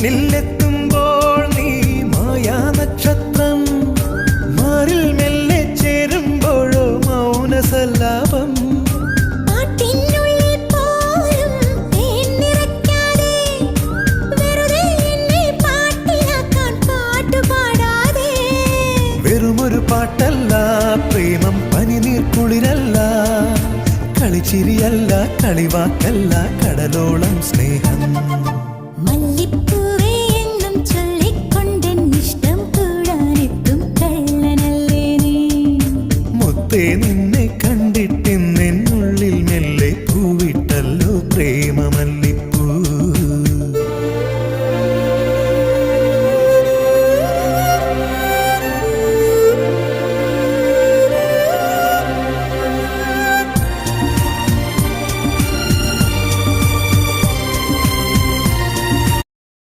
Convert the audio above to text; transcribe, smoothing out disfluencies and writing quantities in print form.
മുന്നിലെത്തുമ്പോൾ നീ മായാ നക്ഷത്രം, മാറിൽ മെല്ലെ ചേരുമ്പോഴോ മൗനസല്ലാപം. വെറുമൊരു പാട്ടല്ല പ്രേമം, പനിനീർ കുളിരല്ല, കളിച്ചിരിയല്ല, കളിവാക്കല്ല, കടലോളം സ്നേഹം.